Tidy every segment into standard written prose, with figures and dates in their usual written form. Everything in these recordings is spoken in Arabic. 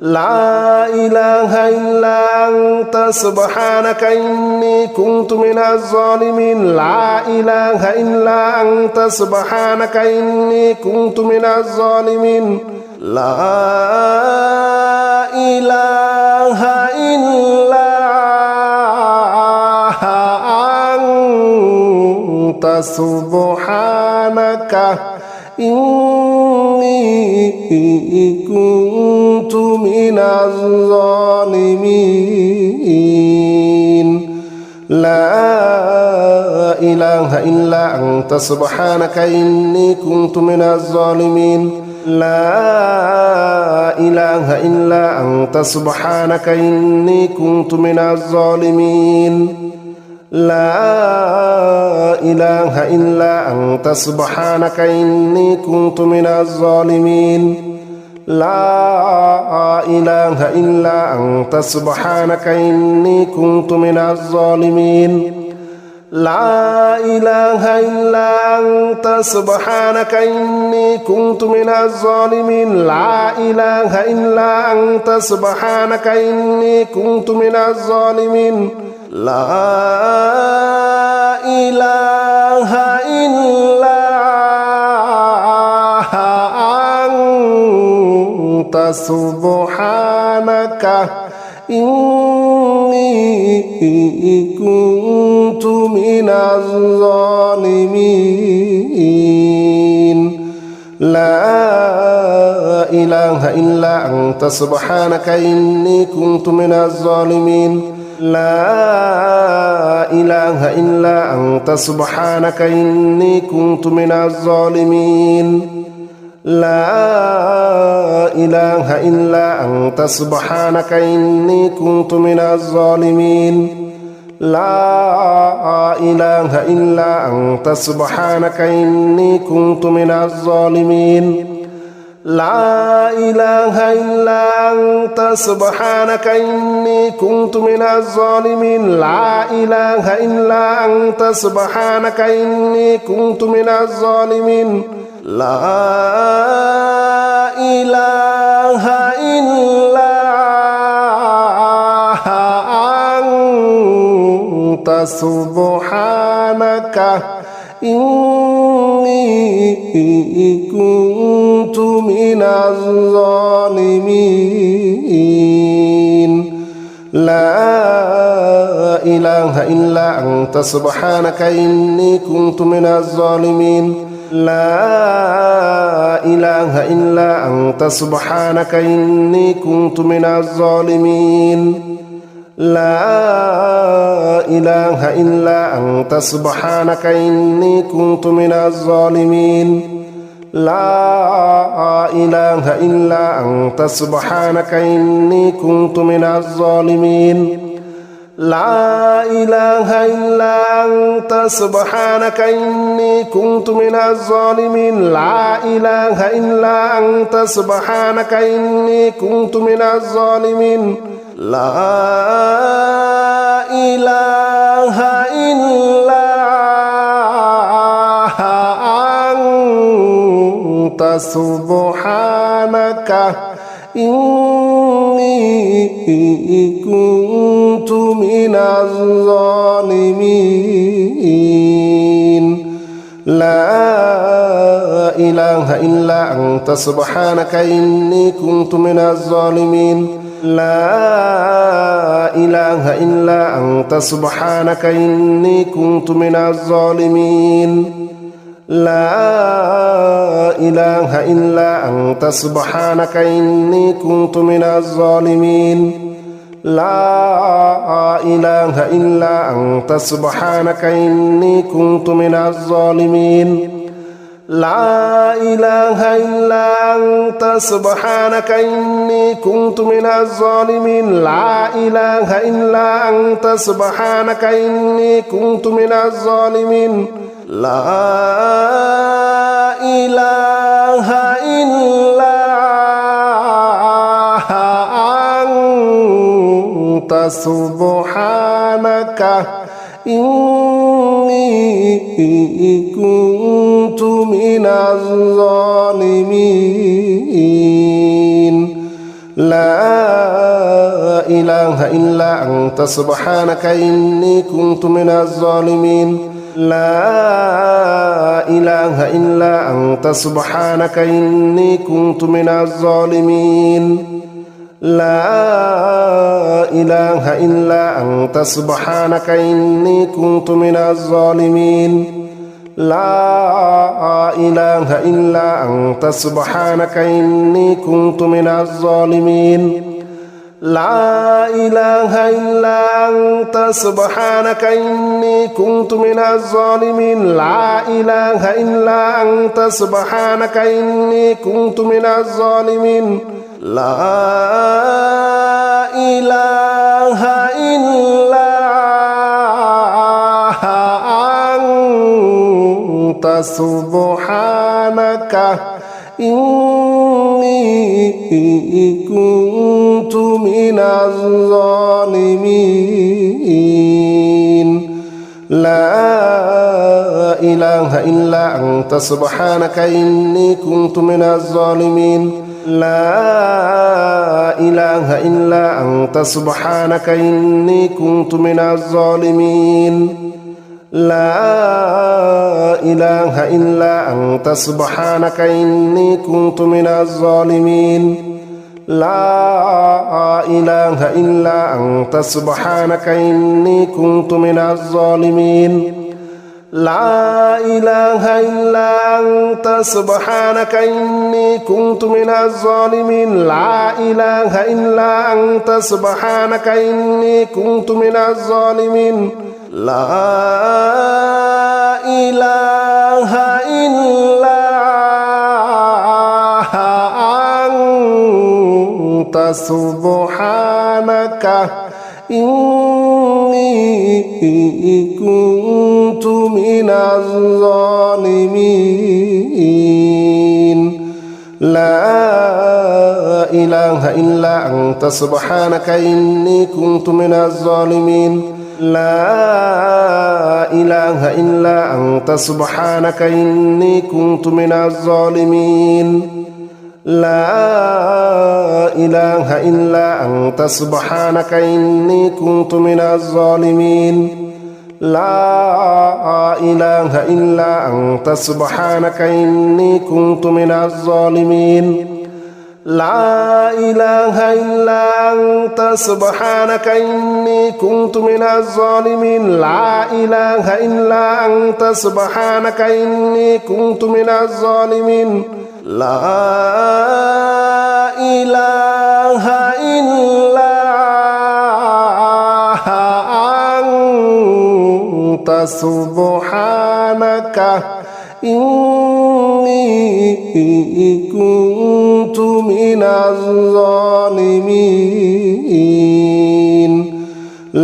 لا إله إلا أنت سبحانك إني كنت من الظالمين لا إله إلا أنت سبحانك إني كنت من الظالمين لا إله إلا أنت سبحانك إني كنت من الظالمين لا إله إلا أنت سبحانك إني كنت من الظالمين لا إله إلا أنت سبحانك إني كنت من الظالمين لا إله إلا أنت سبحانك إني كنت من الظالمين لا إله إلا أنت سبحانك إني كنت من الظالمين لا إله إلا أنت سبحانك إني كنت من الظالمين لا إله إلا أنت سبحانك إني كنت من الظالمين لا إله إلا أنت سبحانك إني كنت من الظالمين لا إله إلا أنت سبحانك إني كنت من الظالمين لا إله إلا أنت سبحانك إني كنت من الظالمين لا إله إلا أنت سبحانك إني كنت من الظالمين لا إله إلا أنت سبحانك إني كنت من الظالمين لا إله إلا أنت سبحانك إني كنت من الظالمين لا إله إلا أنت سبحانك إني كنت من الظالمين لا إله إلا أنت سبحانك إني كنت من الظالمين لا إله إلا أنت سبحانك إني كنت من الظالمين لا إله إلا أنت سبحانك إني كنت من الظالمين لا إله إلا أنت سبحانك إني كنت من الظالمين لا إله إلا أنت سبحانك إني كنت من الظالمين لا إله إلا أنت سبحانك إني كنت من الظالمين لا إله إلا أنت سبحانك إني كنت من الظالمين لا إله إلا أنت سبحانك إني كنت من الظالمين لا إله إلا أنت سبحانك إني كنت من الظالمين لا إله إلا أنت سبحانك إني كنت من الظالمين لا إله إلا أنت سبحانك إني كنت من الظالمين لا إله إلا أنت سبحانك إني كنت من الظالمين لا إله إلا أنت سبحانك إني كنت من الظالمين لا إله إلا أنت سبحانك إني كنت من الظالمين لا إله إلا أنت سبحانك إني كنت من الظالمين لا إله إلا أنت سبحانك إني كنت من الظالمين لا إله إلا أنت سبحانك إني كنت من الظالمين لا إله إلا أنت سبحانك إني كنت من الظالمين لا إله إلا أنت سبحانك إني كنت من الظالمين لا إله إلا أنت سبحانك إني كنت من الظالمين لا إله إلا أنت سبحانك إني كنت من الظالمين لا إله إلا أنت سبحانك إني كنت من الظالمين لا إله إلا أنت سبحانك إني كنت من الظالمين لا إله إلا أنت سبحانك إني كنت من الظالمين لا إله إلا أنت سبحانك إني كنت من الظالمين لا إله إلا أنت سبحانك إني كنت من الظالمين لا إله إلا أنت سبحانك إني كنت من الظالمين لا إله إلا أنت سبحانك إني كنت من الظالمين لا إله إلا أنت سبحانك إني كنت من الظالمين لا إله إلا أنت سبحانك إني كنت من الظالمين لا إله إلا أنت سبحانك إني كنت من الظالمين لا إله إلا أنت سبحانك إني كنت من الظالمين لا إله إلا أنت سبحانك إني كنت من الظالمين لا إله إلا أنت سبحانك إني كنت من الظالمين لا إله إلا أنت سبحانك إني كنت من الظالمين لا إله إلا أنت سبحانك إني كنت من الظالمين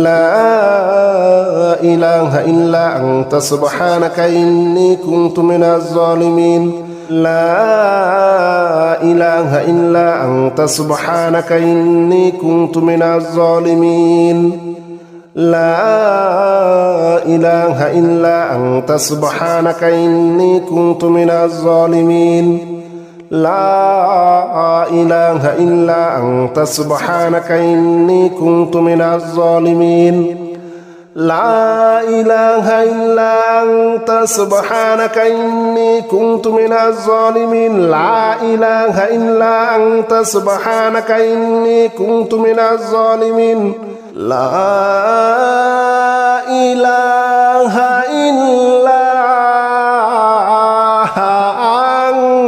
لا إله إلا أنت سبحانك إني كنت من الظالمين لا إله إلا أنت سبحانك إني كنت من الظالمين لا إله إلا أنت سبحانك إني كنت من الظالمين لا إله إلا أنت سبحانك إني كنت من الظالمين لا إله إلا أنت سبحانك إني كنت من الظالمين لا إله إلا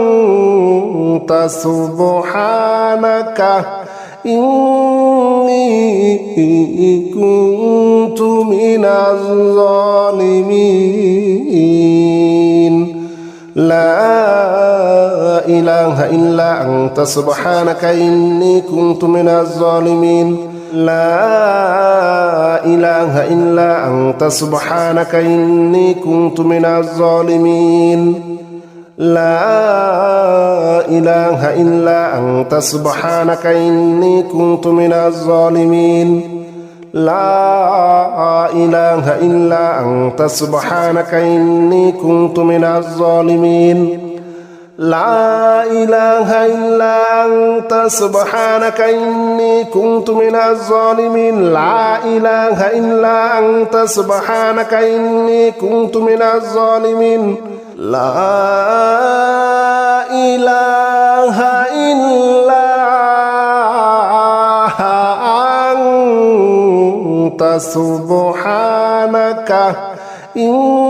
أنت سبحانك إني كنت من الظالمين لا إله إلا أنت سبحانك إني كنت من الظالمين لا إله إلا أنت سبحانك إني كنت من الظالمين لا إله إلا أنت سبحانك إني كنت من الظالمين لا إله إلا أنت سبحانك إني كنت من الظالمين لا إله إلا أنت سبحانك إني كنت من الظالمين لا إله إلا أنت سبحانك إني كنت من الظالمين لا إله إلا أنت سبحانك إني كنت من الظالمين لا إله إلا أنت سبحانك إني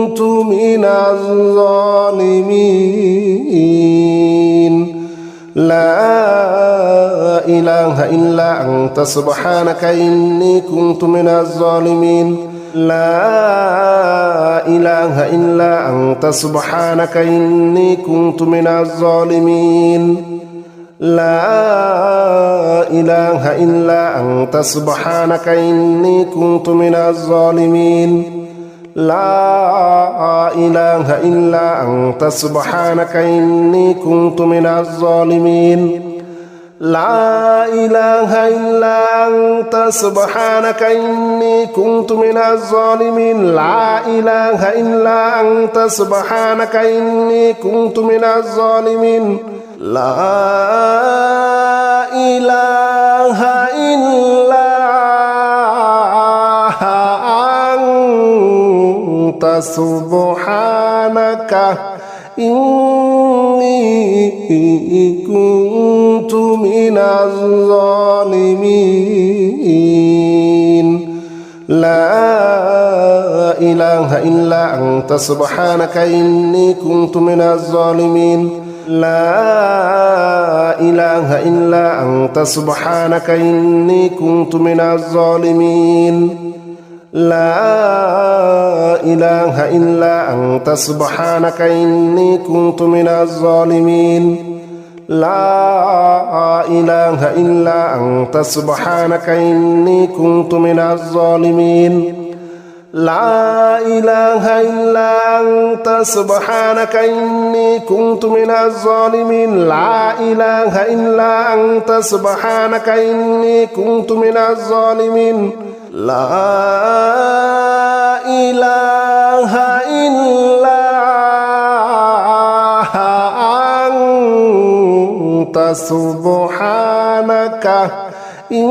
كنت من الظالمين لا إله إلا أنت سبحانك إني كنت من الظالمين لا إله إلا أنت سبحانك إني كنت من الظالمين لا إله إلا أنت سبحانك إني كنت من الظالمين لا إله إلا أنت سبحانك إني كنت من الظالمين لا إله إلا أنت سبحانك إني كنت من الظالمين لا إله إلا أنت سبحانك إني كنت من الظالمين لا إله إلا أنت سبحانك إني كنت من الظالمين لا إله إلا أنت سبحانك إني كنت من الظالمين لا إله إلا أنت سبحانك إني كنت من الظالمين لا إله إلا أنت سبحانك إني كنت من الظالمين لا إله إلا أنت سبحانك إني كنت من الظالمين لا إله إلا أنت سبحانك إني كنت من الظالمين لا إله إلا أنت سبحانك إني كنت من الظالمين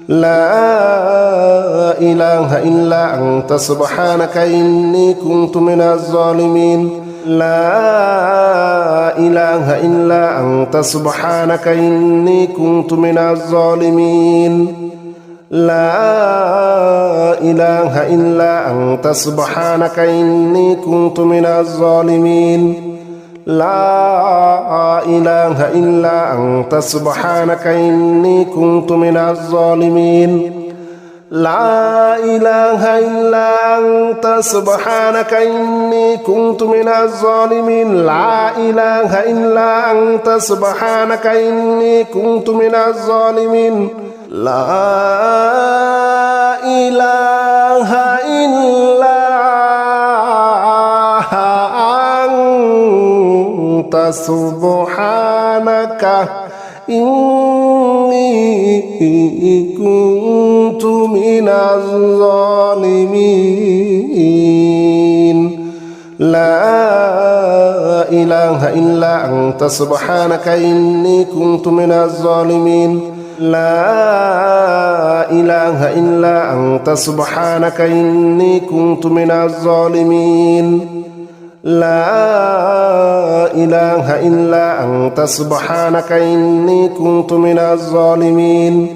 لا إله إلا أنت سبحانك إني كنت من الظالمين لا إله إلا أنت سبحانك إني كنت من الظالمين لا إله إلا أنت سبحانك إني كنت من الظالمين لا إله إلا أنت سبحانك إني كنت من الظالمين لا إله إلا أنت سبحانك إني كنت من الظالمين لا إله إلا أنت سبحانك إني كنت من الظالمين لا إله إلا أنت سبحانك إني كنت من الظالمين لا إله إلا أنت سبحانك إني كنت من الظالمين لا إله إلا أنت سبحانك إني كنت من الظالمين لا إله إلا أنت سبحانك إني كنت من الظالمين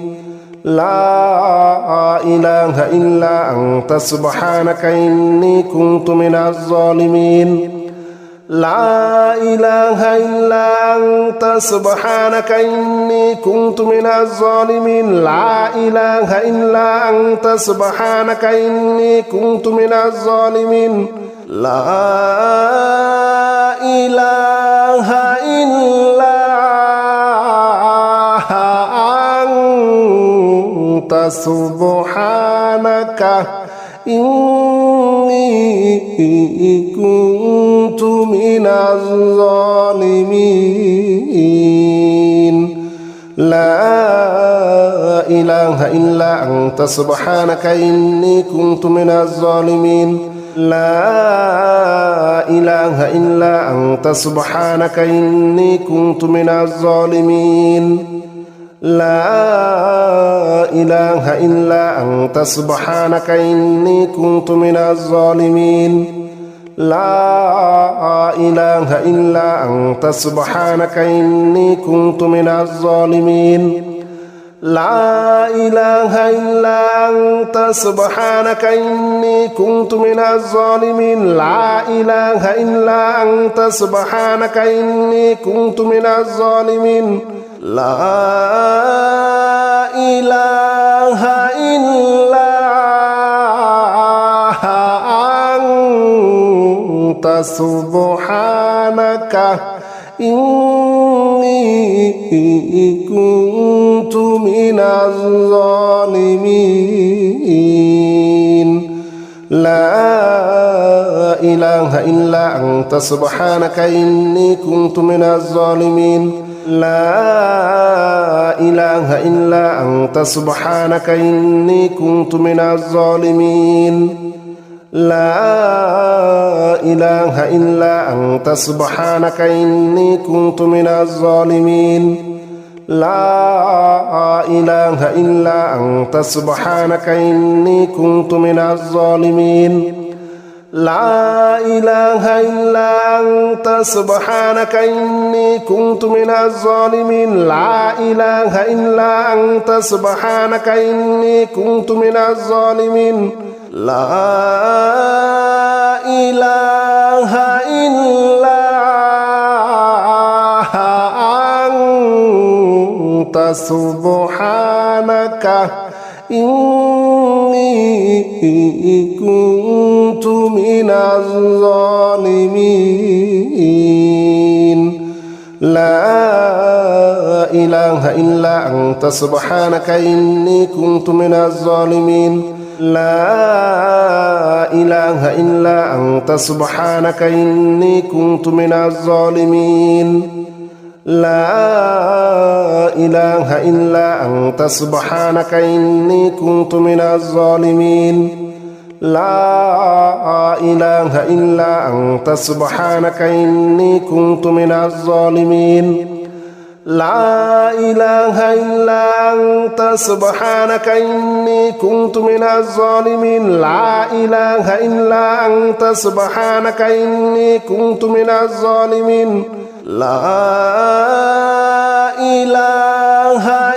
لا إله إلا أنت سبحانك إني كنت من الظالمين لا إله إلا أنت سبحانك إني كنت من الظالمين لا إله إلا أنت سبحانك إني كنت من الظالمين لا إله إلا أنت سبحانك إني كنت من الظالمين لا إله إلا أنت سبحانك إني كنت من الظالمين لا إله إلا أنت سبحانك إني كنت من الظالمين لا إله إلا أنت سبحانك إني كنت من الظالمين لا إله إلا أنت سبحانك إني كنت من الظالمين لا إله إلا أنت سبحانك إني كنت من الظالمين لا إله إلا أنت سبحانك إني كنت من الظالمين لا إله إلا أنت سبحانك إني كنت من الظالمين لا إله إلا أنت سبحانك إني كنت من الظالمين لا إله إلا أنت سبحانك إني كنت من الظالمين لا إله إلا أنت سبحانك إني كنت من الظالمين لا إله إلا أنت سبحانك إني كنت من الظالمين لا إله إلا أنت سبحانك إني كنت من الظالمين لا إله إلا أنت سبحانك إني كنت من الظالمين لا إله إلا أنت سبحانك إني كنت من الظالمين لا إله إلا أنت سبحانك إني كنت من الظالمين لا إله إلا أنت سبحانك إني كنت من الظالمين لا إله إلا أنت سبحانك إني كنت من الظالمين لا إله إلا أنت سبحانك إني كنت من الظالمين لا إله إلا أنت سبحانك إني كنت من الظالمين لا إله إلا أنت سبحانك إني كنت من الظالمين لا إله إلا أنت سبحانك إني كنت من الظالمين لا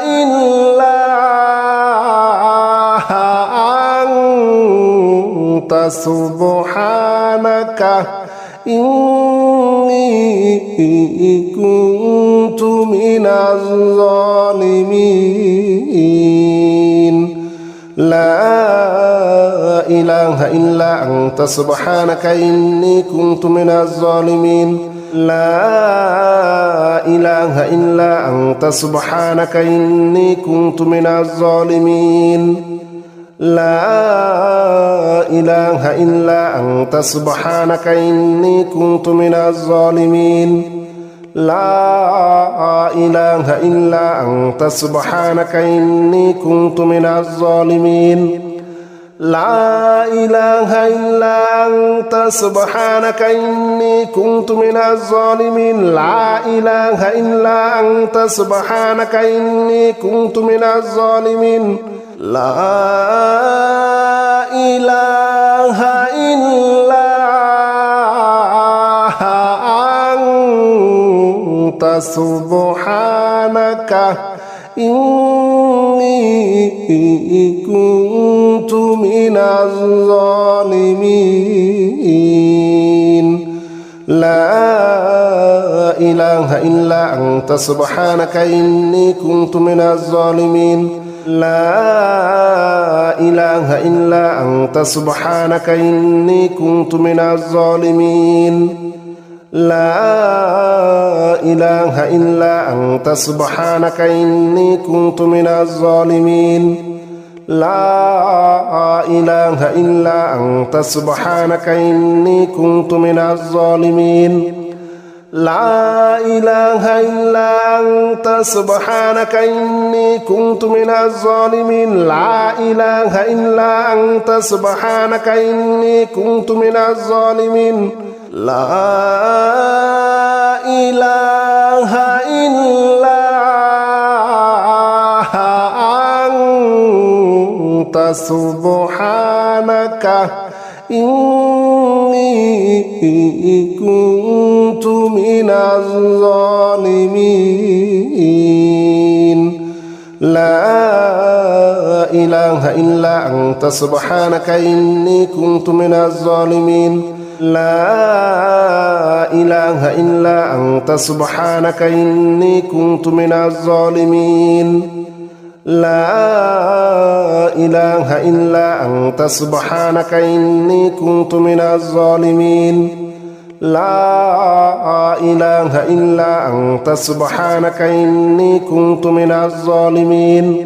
إله إلا أنت سبحانك إني كنت من الظالمين لا إله إلا أنت سبحانك إني كنت من الظالمين لا إله إلا أنت سبحانك إني كنت من الظالمين لا إله إلا أنت سبحانك إني كنت من الظالمين لا إله إلا أنت سبحانك إني كنت من الظالمين لا إله إلا أنت سبحانك إني كنت من الظالمين لا إله إلا أنت سبحانك إني كنت من الظالمين لا إله إلا أنت سبحانك إني كنت من الظالمين لا إله إلا أنت سبحانك إني كنت من الظالمين لا إله إلا أنت سبحانك إني كنت من الظالمين لا إله إلا أنت سبحانك إني كنت من الظالمين لا إله إلا أنت سبحانك إني كنت من الظالمين لا إله إلا أنت سبحانك إني كنت من الظالمين لا إله إلا أنت سبحانك إني كنت من الظالمين لا إله إلا أنت سبحانك إني كنت من الظالمين لا إله إلا أنت سبحانك إني كنت من الظالمين لا إله إلا أنت سبحانك إني كنت من الظالمين لا إله إلا أنت سبحانك إني كنت من الظالمين لا إله إلا أنت سبحانك إني كنت من الظالمين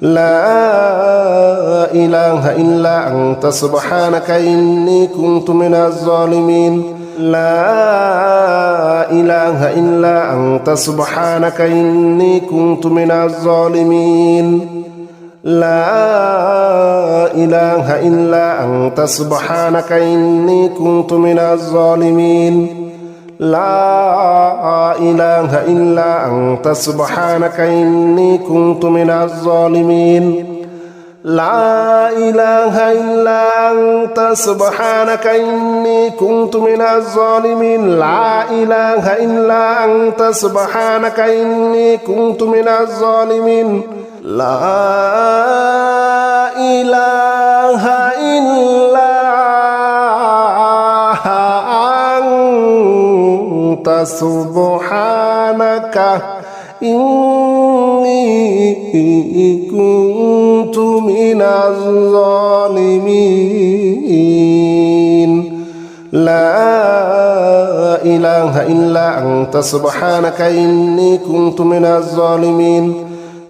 لا إله إلا أنت سبحانك إني كنت من الظالمين لا إله إلا أنت سبحانك إني كنت من الظالمين لا إله إلا أنت سبحانك إني كنت من الظالمين لا إله إلا أنت سبحانك إني كنت من الظالمين لا إله إلا أنت سبحانك إني كنت من الظالمين لا إله إلا أنت سبحانك إني كنت من الظالمين لا إله إلا أنت سبحانك إني كنت من الظالمين لا إله إلا أنت سبحانك إني كنت من الظالمين